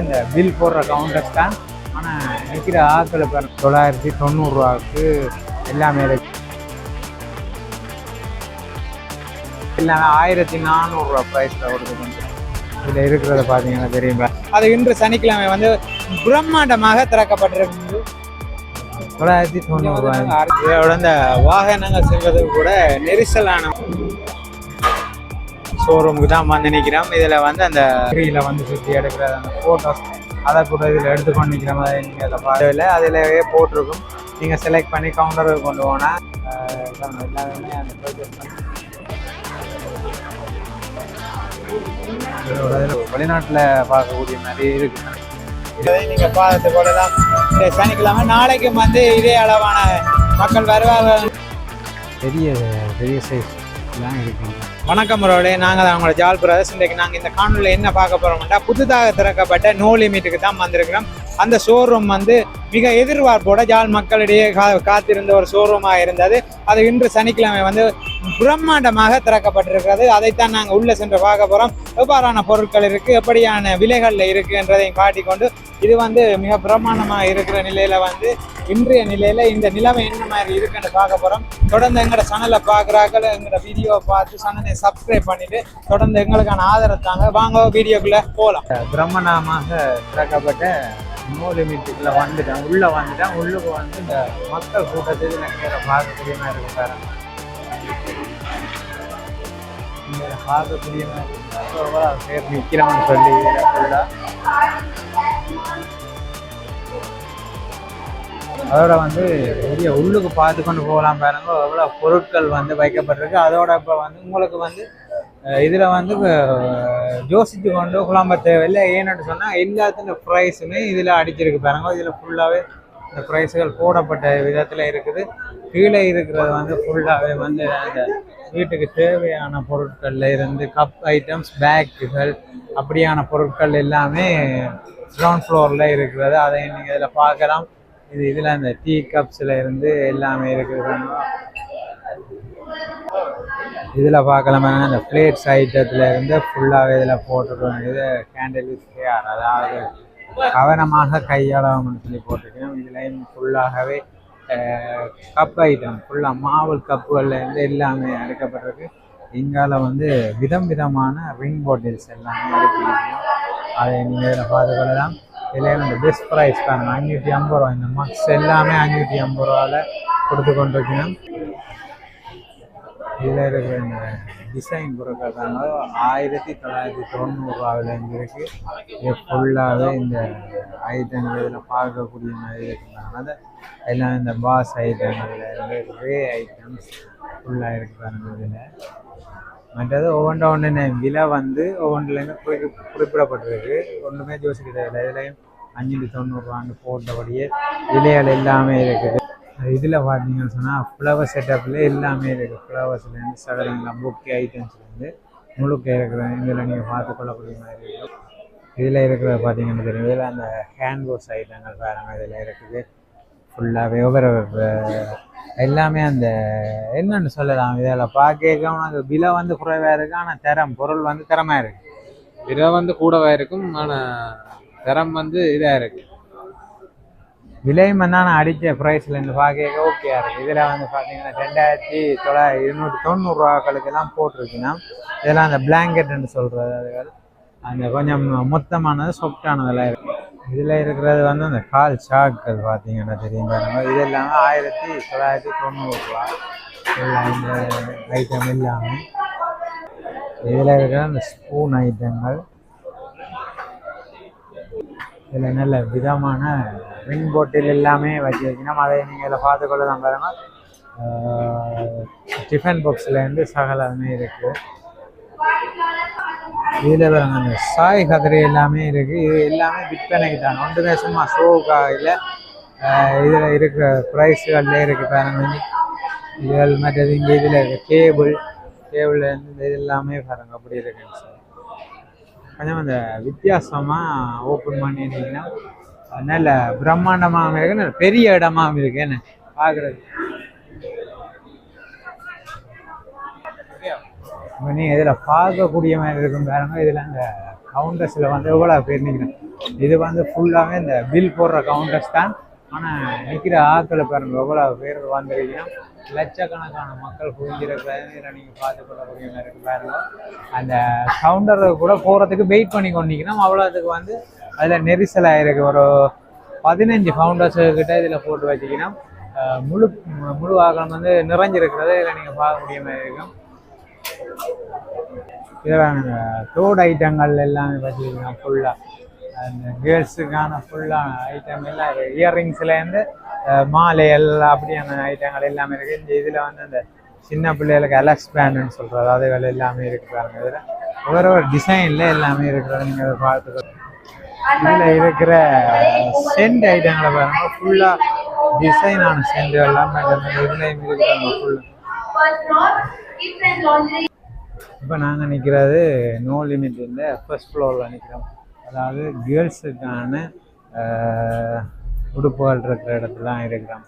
இந்த பில் போடுற கவுண்டர்ஸ் தான். ஆனால் நிற்கிற ஆட்களை பேர் 990 ரூபாவுக்கு எல்லாமே இருக்கு. எல்லாமே 1400 ரூபா ப்ரைஸில் கொடுத்து இதில் இருக்கிறத பார்த்தீங்கன்னா தெரியுமா. அது இன்று சனிக்கிழமை வந்து பிரம்மாண்டமாக திறக்கப்பட்டிருக்கு. 990 ரூபாய். இதோட இந்த வாகனங்கள் செல்வதற்கு கூட நெரிசலான ஷோரூமுக்கு தான் வந்து நிற்கிறோம். இதில் வந்து அந்த ஸ்க்ரீனில் வந்து சுற்றி எடுக்கிற அந்த ஃபோட்டோஸ் அதை கூட இதில் எடுத்துக்கொண்டு நிற்கிற மாதிரி நீங்கள் அதில் பார்க்கவில்லை. அதிலேயே போட்டிருக்கும். நீங்கள் செலக்ட் பண்ணி கவுண்டருக்கு கொண்டு போனால் எல்லாருமே அந்த ப்ரொஜெக்ட் பண்ணி வெளிநாட்டில் பார்க்கக்கூடிய மாதிரி இருக்குது. இதை நீங்கள் பார்த்து போடலாம். இந்த சனிக்கிழமை நாளைக்கும் வந்து இதே அளவான மக்கள் வருவாங்க. பெரிய பெரிய சைஸ் எல்லாம் இருக்குது. வணக்கம் ரோடே, நாங்கள் தான் உங்களோட ஜால் பிரதர்ஸ். இன்றைக்கு நாங்கள் இந்த காணொலியில் என்ன பார்க்க போகிறோம்னா, புதுதாக திறக்கப்பட்ட நோ லிமிட்டுக்கு தான் வந்திருக்கிறோம். அந்த ஷோரூம் வந்து மிக எதிர்பார்ப்போட ஜால் மக்களிடையே காத்திருந்த ஒரு ஷோரூமாக இருந்தது. அது இன்று சனிக்கிழமை வந்து பிரம்மாண்டமாக திறக்கப்பட்டிருக்கிறது. அதைத்தான் நாங்கள் உள்ளே சென்று பார்க்க போகிறோம். எவ்வாறான பொருட்கள் இருக்குது, எப்படியான விலைகளில் இருக்குன்றதையும் காட்டிக்கொண்டு இது வந்து மிக பிரம்மாண்டமாக இருக்கிற நிலையில் வந்து இன்றைய நிலையில் இந்த நிலைமை என்ன மாதிரி இருக்குன்னு பார்க்க போகிறோம். தொடர்ந்து எங்களோட சேனலை பார்க்குறாக்கள் எங்களோட வீடியோவை பார்த்து சேனலை சப்ஸ்கிரைப் பண்ணிவிட்டு தொடர்ந்து எங்களுக்கான ஆதரவு தாங்க. வாங்க வீடியோக்குள்ளே போகலாம். பிரம்மாண்டமாக திறக்கப்பட்ட நோ லிமிட்டுக்குள்ள வந்துட்டேன். உள்ளே வந்துட்டேன். உள்ளுக்கு வந்து இந்த மக்கள் கூட்டத்தில் நேரம் பார்க்கக்கூடிய மாதிரி இருக்கு. பாருங்க, இங்கே பார்க்கக்கூடிய மாதிரி பேர் நிற்கிறோம்னு சொல்லி ஃபுல்லாக. அதோட வந்து பெரிய உள்ளுக்கு பார்த்து கொண்டு போகலாம். பாருங்க எவ்வளோ பொருட்கள் வந்து வைக்கப்பட்டிருக்கு. அதோட இப்போ வந்து உங்களுக்கு வந்து இதில் வந்து யோசித்து கொண்டு குழம்ப தேவையில்லை. ஏன்னு சொன்னால் எல்லாத்துக்கும் ப்ரைஸுமே இதில் அடிச்சிருக்கு. பாருங்க, இதில் ஃபுல்லாகவே இந்த ப்ரைஸுகள் போடப்பட்ட விதத்தில் இருக்குது. கீழே இருக்கிறது வந்து ஃபுல்லாகவே வந்து அந்த வீட்டுக்கு தேவையான பொருட்களில் இருந்து கப் ஐட்டம்ஸ், பேக்குகள், அப்படியான பொருட்கள் எல்லாமே கிரவுண்ட் ஃப்ளோரில் இருக்கிறது. அதை நீங்கள் இதில் பார்க்கலாம். இதில் அந்த டீ கப்ஸில் இருந்து எல்லாமே இருக்குது. இதில் பார்க்கலாமா இந்த பிளேட்ஸ் ஐட்டத்தில் இருந்து ஃபுல்லாகவே இதில் போட்டுருக்கோம். இது கேண்டில் வித் கேர், அதாவது கவனமாக கையாளணும்னு சொல்லி போட்டிருக்கோம். இதுலேயும் ஃபுல்லாகவே கப் ஐட்டம், ஃபுல்லாக மாவல் கப்புகள்லேருந்து எல்லாமே எடுக்கப்பட்டிருக்கு. இங்கால வந்து விதம் விதமான ரிங் பாட்டில்ஸ் எல்லாமே எடுத்துருக்கோம். அதை நீங்கள் இதில் பார்த்துக்கொள்ளலாம். இதில் இந்த பெஸ்ட் ப்ரைஸ் பாருங்க, 550 ரூபா. இந்த மக்ஸ் எல்லாமே 550 ரூபாவில் கொடுத்து கொண்டிருக்கணும். இதில் இருக்கிற இந்த டிசைன் பொருட்கள் தாங்க 1990 ரூபாவிலேருந்து இருக்குது. இது ஃபுல்லாகவே இந்த ஐட்டங்கள் இதில் பார்க்கக்கூடிய மாதிரி இருக்கிறாங்க. அது எல்லாம் இந்த பாஸ் ஐட்டங்கள்ல இருந்து ரே ஐட்டம்ஸ் ஃபுல்லாக இருக்கிறாங்க. இதில் மற்றது ஒவ்வொன்று விலை வந்து ஒவ்வொன்றுலேருந்து குறிப்பிடப்பட்டிருக்கு. ஒன்றுமே யோசிக்க தேவையில்லை. இதுலேயும் 590 ரூபான்னு போட்டபடியே விலைகள் எல்லாமே இருக்குது. இதில் பார்த்தீங்கன்னு சொன்னால் ஃப்ளவர் செட்டப்பில் எல்லாமே இருக்குது. ஃப்ளவர்ஸ்லேருந்து சகலங்களாம் புக்கே ஐட்டம்ஸ்லேருந்து முழுக்க இருக்கிற இதில் நீங்கள் பார்த்துக்கொள்ளக்கூடிய மாதிரி இருக்கும். இதில் இருக்கிறத பார்த்தீங்கன்னு தெரியும். இதில் அந்த ஹேண்ட் வாஷ் ஐட்டங்கள் பாருங்கள் இதில் இருக்குது. ஃபுல்லாகவே ஒவ்வொரு எல்லாமே அந்த என்னென்னு சொல்லலாம், இதில் பார்க்க அது விலை வந்து குறைவாக இருக்குது. ஆனால் தரம் பொருள் வந்து தரமாக இருக்குது. விலை வந்து கூடவாக இருக்கும், ஆனால் தரம் வந்து இதாக இருக்குது. விலையும் வந்து நான் அடித்த ப்ரைஸில் இருந்து பார்க்க ஓகேயா இருக்குது. இதில் வந்து பார்த்தீங்கன்னா 2290 ரூபாக்களுக்கெல்லாம் போட்டிருக்கீங்கன்னா இதெல்லாம் அந்த பிளாங்கெட்னு சொல்கிறது, அதுகள் அந்த கொஞ்சம் மொத்தமானது சொப்டானதெல்லாம் இருக்குது. இதில் இருக்கிறது வந்து அந்த கால் ஷாக்கள் பார்த்தீங்கன்னா தெரியும் பாருங்க. இது எல்லாமே 1990 ரூபா எல்லாம் இந்த ஐட்டம் எல்லாமே. இதில் இருக்கிற அந்த ஸ்பூன் ஐட்டங்கள், இதில் நல்ல விதமான ரிங் பாட்டில் எல்லாமே வச்சுருக்கீங்கன்னா அதை நீங்கள் இதில் பார்த்துக்கொள்ள தான் பாருங்க. டிஃபன் பாக்ஸ்லேருந்து சகலமே இருக்குது. இதில் பாருங்க அந்த சாய் கதிரை எல்லாமே இருக்குது. இது எல்லாமே விற்பனைக்கு தான், ஒன்றுமே சும்மா ஷோவுக்காக இல்லை. இதில் இருக்கிற ப்ரைஸுகள்லேயே இருக்குது பாருங்க. இதுகள் மற்றது இங்கே இதில் இருக்குது டேபிள்லேருந்து இது எல்லாமே பாருங்க அப்படி இருக்குன்னு சார். கொஞ்சம் அந்த வித்தியாசமாக ஓப்பன் பண்ணிட்டீங்கன்னா நல்ல பிரம்மாண்டமாகவும் இருக்கு, நல்ல பெரிய இடமாகவும் இருக்கு. என்ன பார்க்குறது நீங்கள் இதில் பார்க்கக்கூடிய மாதிரி இருக்கும் பாருங்க. இதில் அந்த கவுண்டர்ஸில் வந்து எவ்வளோ பேர் நிற்கிறேன். இது வந்து ஃபுல்லாகவே இந்த பில் போடுற கவுண்டர்ஸ் தான். ஆனால் நிற்கிற ஆட்களை பாருங்க எவ்வளோ பேர் வந்துருக்கீங்கன்னா லட்சக்கணக்கான மக்கள் குவிஞ்சிருக்கிறது இதில் நீங்கள் பார்த்துக்கொள்ளக்கூடிய மாதிரி இருக்கு பாருங்க. அந்த கவுண்டர் கூட போகிறதுக்கு வெயிட் பண்ணி கொண்டிங்கன்னா அவ்வளோத்துக்கு வந்து அதில் நெரிசலாக இருக்குது. ஒரு 15 கவுண்டர்ஸ் கிட்ட இதில் போட்டு வச்சிங்கன்னா முழு வாகனம் வந்து நிறைஞ்சிருக்கிறது இதில் நீங்கள் பார்க்கக்கூடிய மாதிரி இருக்கும். இதில் தோடு ஐட்டங்கள் எல்லாமே வச்சுருக்கீங்க ஃபுல்லாக. அந்த கேர்ள்ஸுக்கான ஃபுல்லான ஐட்டம் எல்லாம் இயர்ரிங்ஸ்லேருந்து மாலை எல்லாம் அப்படியான ஐட்டங்கள் எல்லாமே இருக்குது. இந்த இதில் வந்து அந்த சின்ன பிள்ளைகளுக்கு அலக்ஸ் பேண்டுன்னு சொல்கிறது அதுகள் எல்லாமே இருக்கிறாங்க. இதில் ஒவ்வொரு டிசைனில் எல்லாமே இருக்கிறது நீங்கள் அதை பார்த்துக்கணும். இதில் இருக்கிற சென்ட் ஐட்டங்களை பாருங்க ஃபுல்லாக டிசைனான சென்ட் எல்லாம் இதுலேயும் இருக்கிறாங்க ஃபுல்லாக. இப்போ நாங்கள் நிற்கிறது நோ லிமிட் இல்லை ஃபர்ஸ்ட் ஃப்ளோரில் நிற்கிறோம். அதாவது கேர்ள்ஸுக்கான உடுப்புகள் இருக்கிற இடத்துலாம் இருக்கிறோம்.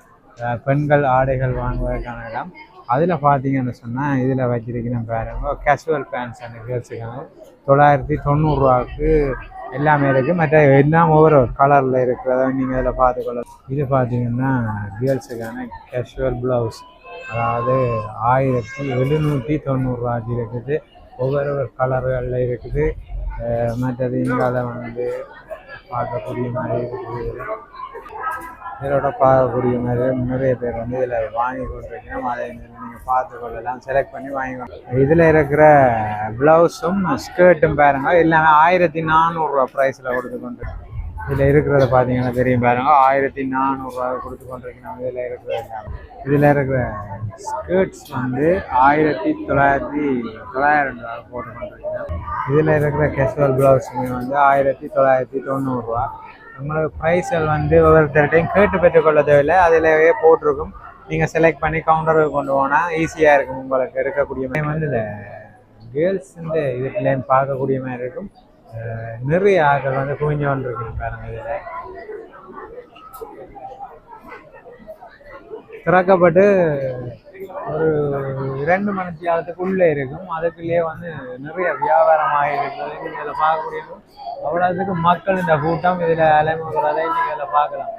பெண்கள் ஆடைகள் வாங்குவதற்கான இடம். அதில் பார்த்தீங்கன்னு சொன்னால் இதில் வச்சிருக்கிறோம் பாருங்க கேஷுவல் பேண்ட்ஸ் அந்த கேர்ள்ஸுக்கான 990 எல்லாமே இருக்குது. மற்ற எல்லாம் ஒவ்வொரு கலரில் இருக்கிறத நீங்கள் இதில் பார்த்துக்கொள்ள. இது பார்த்தீங்கன்னா கேர்ள்ஸுக்கான கேஷுவல் ப்ளவுஸ் அதாவது 1790 இருக்குது. ஒவ்வொரு கலர்களில் இருக்குது. மற்றது இங்கால வந்து பார்க்கக்கூடிய மாதிரி இருக்குது. இதோட பார்க்கக்கூடிய மாதிரி நிறைய பேர் வந்து இதில் வாங்கி கொண்டிருக்கணும். அதை நீங்கள் பார்த்து கொள்ளலாம், செலக்ட் பண்ணி வாங்கி கொள்ளலாம். இதில் இருக்கிற ப்ளவுஸும் ஸ்கர்ட்டும் பாருங்க எல்லாமே 1400 ப்ரைஸில் கொடுத்து கொண்டிருக்கோம். இதில் இருக்கிறத பார்த்தீங்கன்னா தெரியும் பாருங்க 1400 கொடுத்து கொண்டிருக்கணும். இதில் இருக்கிற இதில் இருக்கிற ஸ்கர்ட்ஸ் வந்து 1900 போட்டு கொண்டிருக்கணும். இதில் இருக்கிற கேஷுவல் ப்ளவுஸுமே வந்து 1990. நம்மளோட ப்ரைஸில் வந்து ஒவ்வொருத்தர்கிட்டையும் கேட்டு பெற்றுக்கொள்ள தேவையில்லை, அதிலேயே போட்டிருக்கும். நீங்கள் செலக்ட் பண்ணி கவுண்டருக்கு கொண்டு போனால் ஈஸியாக இருக்கும் உங்களுக்கு இருக்கக்கூடிய மாதிரி. வந்து இந்த கேர்ள்ஸ் இந்த இதுலேயும் பார்க்கக்கூடிய மாதிரி இருக்கும். நிறைய ஆட்கள் வந்து குவிஞ்சு வந்துருக்குங்க பாருங்க. இதில் திறக்கப்பட்டு ஒரு 2 மணி நேரத்துக்குள்ளே இருக்கும். அதுக்குள்ளேயே வந்து நிறைய வியாபாரமாக இருக்கிறது நீங்கள் இதில் பார்க்கக்கூடிய அவ்வளோத்துக்கு மக்கள் இந்த கூட்டம் இதில் அலைமுகிறதை நீங்கள் இதில் பார்க்கலாம்.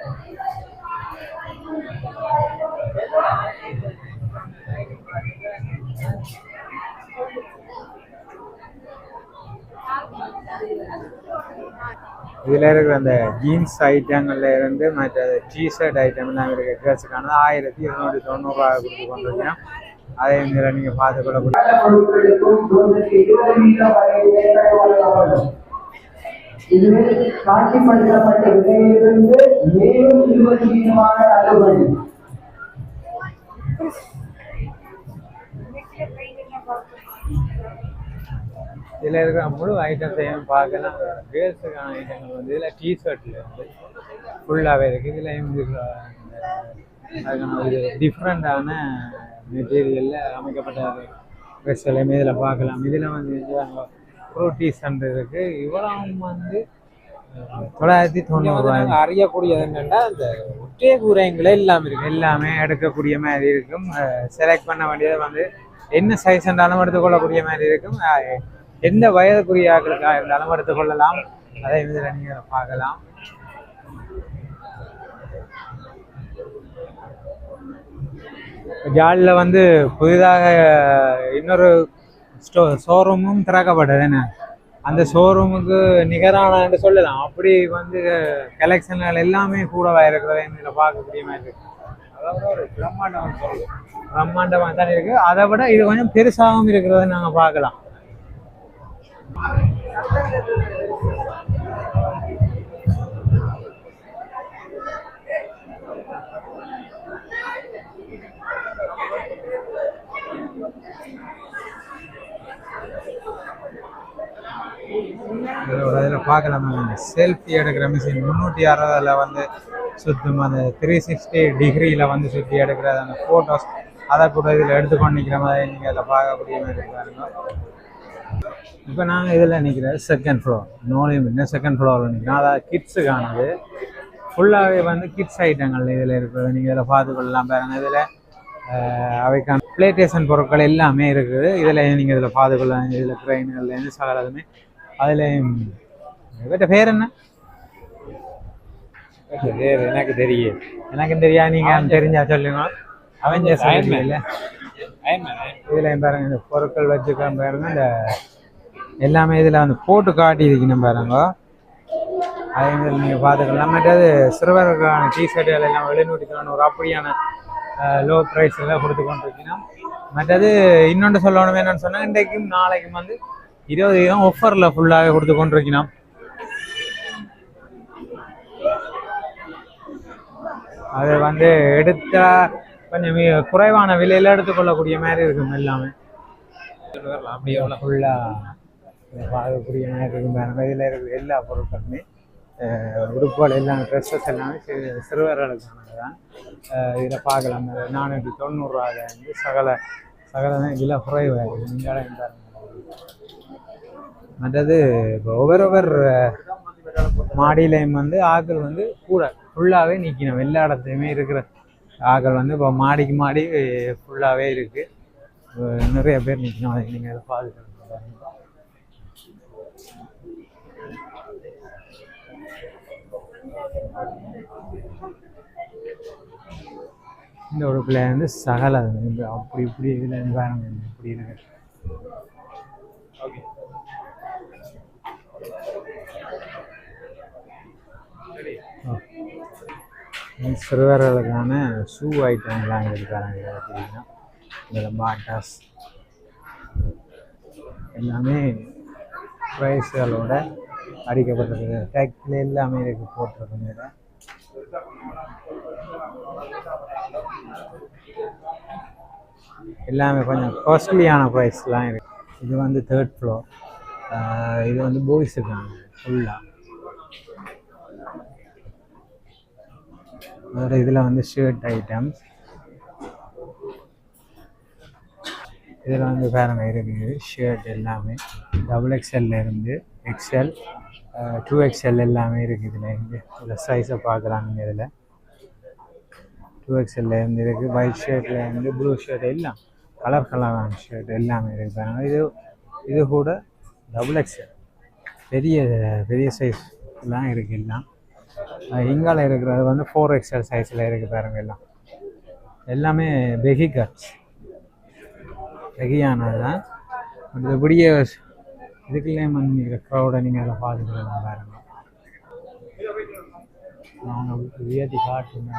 இதில் இருக்கிற அந்த ஜீன்ஸ் ஐட்டங்கள்ல இருந்து மற்ற டிஷர்ட் ஐட்டம் எல்லாம் இருக்குது. கேர்ள்ஸுக்கான 1290 கொடுத்து கொண்டிருக்கேன். அதே மாதிரி நீங்கள் பார்த்துக்கொள்ளக்கூடிய இதில் இருக்கிற முழு ஐட்டத்தையும் பார்க்கலாம். கேர்ள்ஸுக்கான ஐட்டங்கள் வந்து இதில் டிஷர்ட்டில் வந்து ஃபுல்லாகவே இருக்குது. இதுலேயும் அதுக்கான ஒரு டிஃப்ரெண்ட்டான மெட்டீரியலில் அமைக்கப்பட்ட ட்ரெஸ் எல்லாமே இதில் பார்க்கலாம். இதில் வந்து ஃப்ரூட்டிஸ் இருக்குது. இவ்வளோ வந்து 990 அறியக்கூடியது என்னென்னா இந்த ஒற்றை கூரைங்களே எல்லாமே இருக்குது. எல்லாமே எடுக்கக்கூடிய மாதிரி இருக்கும். செலக்ட் பண்ண வேண்டியதை வந்து என்ன சைஸ் இருந்தாலும் எடுத்துக்கொள்ளக்கூடிய மாதிரி இருக்கும். எந்த வயதுக்குரிய ஆட்களுக்காக இருந்தாலும் எடுத்துக்கொள்ளலாம். அதை இதில் நீங்கள் பார்க்கலாம். ஜாலியில் வந்து புதிதாக இன்னொரு ஷோரூமும் திறக்கப்பட்டது. என்ன அந்த ஷோரூமுக்கு நிகரானு சொல்லலாம். அப்படி வந்து கலெக்ஷன்கள் எல்லாமே கூடவாக இருக்கிறத இதில் பார்க்கக்கூடிய மாதிரி இருக்கு. அதாவது ஒரு பிரம்மாண்டமாக தான் இருக்குது. அதை விட இது கொஞ்சம் பெருசாகவும் இருக்கிறத நாங்கள் பார்க்கலாம். அதில் பார்க்கலாம் செல்ஃபி எடுக்கிற மிஷின் 360 வந்து சுற்றும். அந்த 360 டிகிரியில் வந்து சுற்றி எடுக்கிற அந்த ஃபோட்டோஸ் அதை கூட இதில் எடுத்துக்கொண்டு நிற்கிற மாதிரி நீங்கள் அதில் பார்க்கக்கூடிய மாதிரி இருக்காருங்க. இப்போ நாங்கள் இதில் நிற்கிறேன் செகண்ட் ஃப்ளோர். இன்னும் செகண்ட் ஃப்ளோரில் நிற்கிறோம். அதாவது கிட்ஸுக்கானது ஃபுல்லாகவே வந்து கிட்ஸ் ஐட்டங்கள் இதில் இருக்கிறது நீங்கள் இதில் பார்த்துக்கொள்ளலாம் பாருங்கள். இதில் அவைக்கான பிளேடேஷன் பொருட்கள் எல்லாமே இருக்குது. இதில் நீங்கள் இதில் பார்த்துக்கொள்ளலாம். இதில் ட்ரெயின்கள்லேருந்து சகலதுமே அதில் இவற்ற பேர் என்ன? பேர் எனக்கு தெரியும். எனக்கும் தெரியா, நீங்க தெரிஞ்சா சொல்லுங்க. அவெஞ்சர்ஸ் இல்ல இதுல பாருங்க, இந்த பொருட்கள் வச்சுக்கலாம் பாருங்க. இந்த எல்லாமே இதுல வந்து போட்டு காட்டி இருக்கணும் பாருங்க. அதே மாதிரி நீங்க பாத்துக்கலாம். மற்றது சிறுவர்களுக்கான டிஷர்ட்டுகள் எல்லாம் 790 அப்படியான லோ ப்ரைஸ் எல்லாம் கொடுத்து கொண்டிருக்கணும். மற்றது இன்னொன்று சொல்லணும் என்னன்னு சொன்னா, இன்றைக்கும் நாளைக்கும் வந்து 20% ஆஃபர்ல ஃபுல்லாகவே கொடுத்து கொண்டிருக்கணும். அது வந்து எடுத்தா கொஞ்சம் குறைவான விலையில எடுத்துக்கொள்ளக்கூடிய மாதிரி இருக்கும். எல்லாமே அப்படியே ஃபுல்லா பார்க்கக்கூடிய மாதிரி இருக்கும். இதில் இருக்கிற எல்லா பொருட்களுமே உடுப்புகள் எல்லாம் ட்ரெஸ்ஸஸ் எல்லாமே சிறுவர்களுக்கானது தான். இதில் பார்க்கலாம். 490 வந்து சகல தான் விலை குறைவாக இருக்குது. மற்றது இப்போ ஒவ்வொரு மாடியிலையும் வந்து ஆக்கள் வந்து கூட ஃபுல்லாகவே நிற்கணும். எல்லா இடத்துலையுமே இருக்கிற ஆக்கள் வந்து இப்போ மாடிக்கு மாடி ஃபுல்லாகவே இருக்குது. நிறைய பேர் நிற்கணும். அதை நீங்கள் அதை பாதுகாக்கணும். இந்த உடுப்புல வந்து சகல அப்படி இப்படி இதில் என்வாரன்மெண்ட் இப்படி இருக்கு. சிறுவர்களுக்கான ஷூ ஐட்டம்லாம் இருக்காங்க. பார்த்தீங்கன்னா இதில் பாட்டாஸ் எல்லாமே ப்ரைஸ்களோட அடிக்கப்பட்டிருக்கு. டேக்ல எல்லாமே இருக்கு போட்டிருக்குங்க. எல்லாமே கொஞ்சம் காஸ்ட்லியான ப்ரைஸ்லாம் இருக்கு. இது வந்து 3rd floor. இது வந்து பாய்ஸுக்கான ஃபுல்லாக. வேறு இதில் வந்து ஷர்ட் ஐட்டம்ஸ். இதில் வந்து பாருங்க இருக்குது ஷர்ட் எல்லாமே XXL இருந்து XL 2XL எல்லாமே இருக்குது. இதில் சைஸை பார்க்கலாம். நீங்கள் இதில் 2XL இருந்து இருக்குது. ஒயிட் ஷர்ட்ல இருந்து ப்ளூ ஷர்ட் எல்லாம் கலரான ஷர்ட் எல்லாமே இருக்குது பாருங்க. இது கூட XXL பெரிய சைஸ் எல்லாம் இருக்குது. எல்லாம் இங்கால இருக்கிறது வந்து 4XL சைஸில் இருக்குது பாருங்க. எல்லாமே பெகி கட்ஸ், பெகியானது தான். இப்படியே இதுக்குள்ளே வந்து க்ரௌடை நீங்கள் அதை பார்த்துக்கலாம் பாருங்க. நாங்கள் உயர்த்தி காட்டுங்க.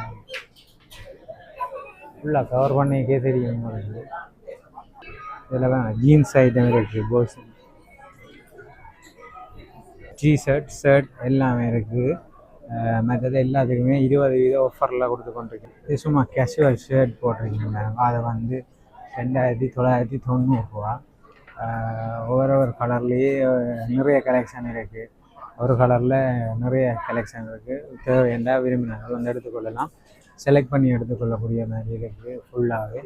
ஃபுல்லாக கவர் பண்ணிக்கே தெரியும் உங்களுக்கு. இதில் தான் ஜீன்ஸ் ஐட்டம் இருக்குது. பாய்ஸ் டிஷர்ட் ஷர்ட் எல்லாமே இருக்குது. மற்றது எல்லாத்துக்குமே 20% ஆஃபரில் கொடுத்து கொண்டிருக்கு. இது சும்மா கேஷுவல் ஷர்ட் போட்டிருக்கீங்க. அதை வந்து 2990 ஒவ்வொரு கலர்லேயே நிறைய கலெக்ஷன் இருக்குது. ஒரு கலரில் நிறைய கலெக்ஷன் இருக்குது. தேவை என்ன விரும்பினாலும் வந்து எடுத்துக்கொள்ளலாம். செலக்ட் பண்ணி எடுத்துக்கொள்ளக்கூடிய மாதிரி இருக்குது ஃபுல்லாகவே.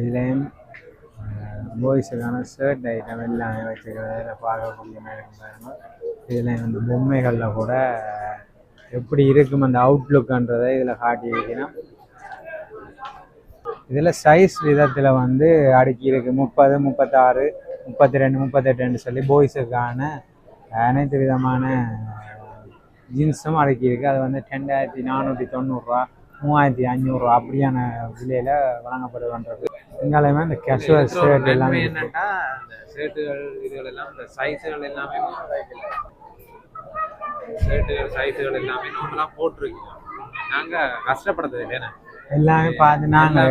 இதுலேயும் பாய்ஸுக்கான ஷர்ட் ஐட்டம் எல்லாமே வச்சுக்கிறத பார்க்கக்கூடிய மாதிரி இருந்தாங்க. இதில் வந்து பொம்மைகளில் கூட எப்படி இருக்கும் அந்த அவுட்லுக்குன்றதை இதில் காட்டி வைக்கணும். இதில் சைஸ் விதத்தில் வந்து அடுக்கி இருக்குது. 30, 36, 32, 38 சொல்லி பாய்ஸுக்கான அனைத்து விதமான ஜீன்ஸும் அடக்கி இருக்குது. அது வந்து 2490, 3500 அப்படியான விலையில் வழங்கப்படுகின்றது. எங்காலையுமே இந்த கேஷுவல் ஷர்ட் எல்லாமே என்னன்னா இந்த ஷர்ட்டுகள் இதுகள் எல்லாம் இந்த சைஸுகள் எல்லாமே நார்மலாக போட்டிருக்கோம். நாங்கள் கஷ்டப்படுறது இல்லைன்னா எல்லாமே பார்த்து நாங்கள்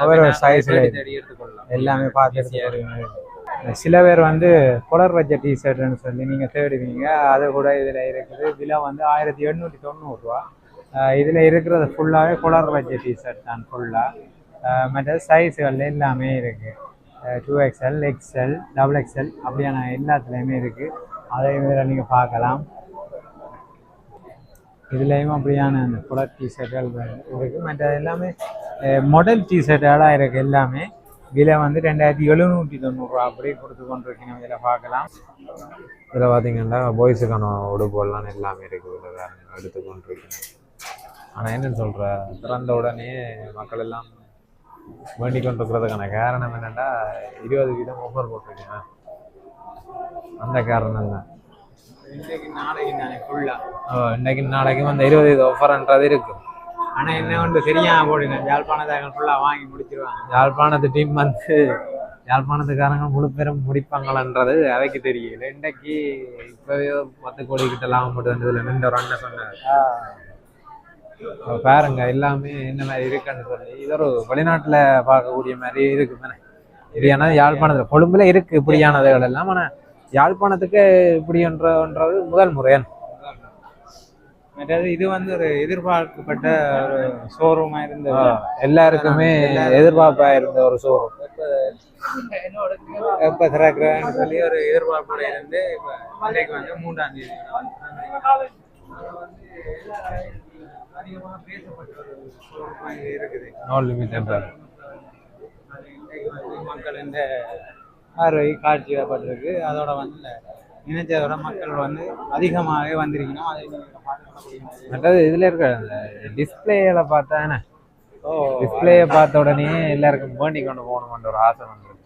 ஒவ்வொரு சைஸ்ல எல்லாமே பார்த்து. சில பேர் வந்து கொலர் வச்ச டிஷர்ட்னு சொல்லி நீங்கள் தேடுவீங்க. அது கூட இதில் இருக்குது. விலை வந்து 1890. இதில் இருக்கிறது ஃபுல்லாகவே கொலர் வச்ச டிஷர்ட் தான் ஃபுல்லாக. மற்ற சைஸுகள் எல்லாமே இருக்குது. 2XL, XL, XXL அப்படியான எல்லாத்துலேயுமே இருக்குது. அதை இதில் நீங்கள் பார்க்கலாம். இதுலேயும் அப்படியான அந்த கொலர் டிஷர்ட்டுகள் இருக்குது. மற்ற எல்லாமே மாடல் டிஷர்ட்டாக இருக்குது. எல்லாமே விலை வந்து 2790 அப்படி கொடுத்து கொண்டிருக்கணும். இதில் பார்க்கலாம். இதில் பார்த்தீங்கன்னா பாய்ஸுக்கான உடுப்புகள்லாம் எல்லாமே இருக்குது. இதில் எடுத்துக்கொண்டிருக்கணும். ஆனால் என்னன்னு சொல்கிற திறந்த உடனே மக்கள் எல்லாம் வேண்டிக் கொண்டிருக்கிறதுக்கான காரணம் என்னென்னா 20% ஆஃபர் போட்டிருக்கேன். அந்த காரணம் தான். இன்றைக்கு நாளைக்கு நானே ஃபுல்லா இன்னைக்கு நாளைக்கும் அந்த 20 ஆஃபர்ன்றது இருக்கு. ஆனா என்ன ஒன்று தெரியாம போடுங்க, யாழ்ப்பாணத்தை ஃபுல்லா வாங்கி முடிச்சிருவாங்க. யாழ்ப்பாணத்து டீம் வந்து யாழ்ப்பாணத்துக்காரங்க முழு பேரும் முடிப்பாங்களான்றது அவைக்கு தெரியல. இன்னைக்கு இப்பவே 10 கோடி கிட்ட லாபம் போட்டு வந்ததுல நின்று ஒரு அண்ணன் சொன்னார். பாருங்க எல்லாமே என்ன மாதிரி இருக்குன்னு சொல்லி. இது ஒரு வெளிநாட்டுல பார்க்கக்கூடிய மாதிரி இருக்கு தானே. இது ஏன்னா யாழ்ப்பாணத்துல கொழும்புல இருக்கு இப்படியானதுகள் எல்லாம். ஆனா யாழ்ப்பாணத்துக்கு இப்படின்றது முதல் முறையான. மற்றது இது வந்து ஒரு எதிர்பார்க்கப்பட்ட ஒரு ஷோரூமா இருந்தது. எல்லாருக்குமே எதிர்பார்ப்பா இருந்த ஒரு ஷோரூம். எப்ப திறக்கிறேன்னு சொல்லி ஒரு எதிர்பார்ப்புல இருந்து இப்ப இன்னைக்கு வந்து 3ஆம் தேதி அதிகமாக பேசப்பட்ட ஒரு ஷோரூமா இருக்குது. நோ லிமிட் என்றார். இன்னைக்கு வந்து மக்கள் இந்த பார்வை காட்சியிடப்பட்டிருக்கு. அதோட வந்து நினைச்சதோட மக்கள் வந்து அதிகமாகவே வந்திருக்கணும். அதை மற்றது இதுல இருக்க அந்த டிஸ்பிளேல பார்த்தா என்ன, டிஸ்பிளேயை பார்த்த உடனே எல்லாருக்கும் வேண்டி கொண்டு போகணும்ன்ற ஒரு ஆசை வந்துருக்கு.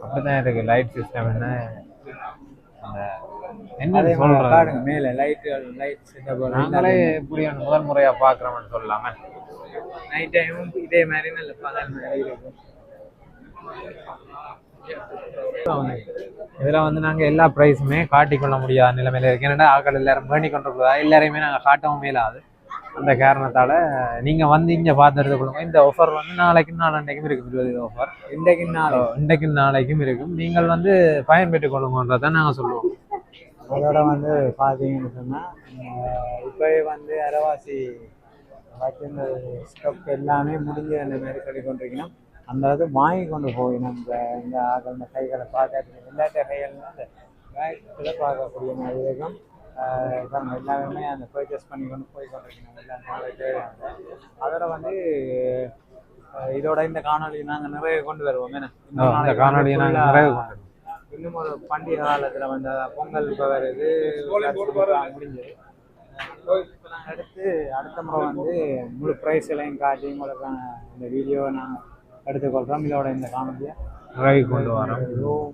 அப்படிதான் இருக்கு. லைட் சிஸ்டம் என்ன அந்த என்ன சொல்றாங்க மேல லைட் செட்டப் நாங்களே இப்படியான முதல் முறையா பாக்குறோம்னு சொல்லலாமே. நைட் டைமும் இதே மாதிரி நல்ல பகல் மாதிரி இருக்கும். இதுல வந்து நாங்க எல்லா பிரைஸுமே காட்டிக்கொள்ள முடியாத நிலைமையில இருக்கு. ஏன்னா ஆக்கள் எல்லாரும் வேண்டி கொண்டிருக்கிறதா எல்லாரையுமே நாங்க காட்டவும் மேலாது. அந்த காரணத்தால நீங்க வந்து இங்க பாத்துறது கொடுங்க. இந்த ஆஃபர் வந்து நாளைக்கும் நாளன்னைக்கும் இருக்கும். 20 ஆஃபர் இன்றைக்கும் நாளைக்கும் இருக்கும். நீங்கள் வந்து பயன்பெற்றுக் கொள்ளுங்கன்றதான் நாங்க சொல்லுவோம். அதோட வந்து பாத்தீங்கன்னு சொன்னா இப்பவே வந்து அரைவாசி வச்சிருந்த ஸ்டப் எல்லாமே முடிஞ்சு அந்த மாதிரி சொல்லி கொண்டிருக்கணும். அந்த அளவுக்கு வாங்கி கொண்டு போய் நம்ம இந்த ஆக்கள் கைகளை பார்க்க எல்லா கைகள்லாம் அந்த பேக்கில் பார்க்கக்கூடிய மாதிரி இருக்கும். எல்லாருமே அந்த பர்ச்சேஸ் பண்ணி கொண்டு போய் கொண்டிருக்கணும். எல்லாம் அதோட வந்து இதோட இந்த காணொலி நாங்கள் நிறைய கொண்டு வருவோம். இந்த காணொலியை நாங்கள் நிறைய கொண்டு வருவோம். இன்னும் ஒரு பண்டிகை காலத்தில் வந்து பொங்கல் இப்போ வருது முடிஞ்சது. அடுத்து அடுத்த முறை வந்து முழு ப்ரைஸ் எல்லாம் காட்டி உங்களுக்கு இந்த வீடியோவை நாங்கள் எடுத்துக்கொள்கிறோம். இதோட இந்த காணொலியை நிறைய கொண்டு வரோம்.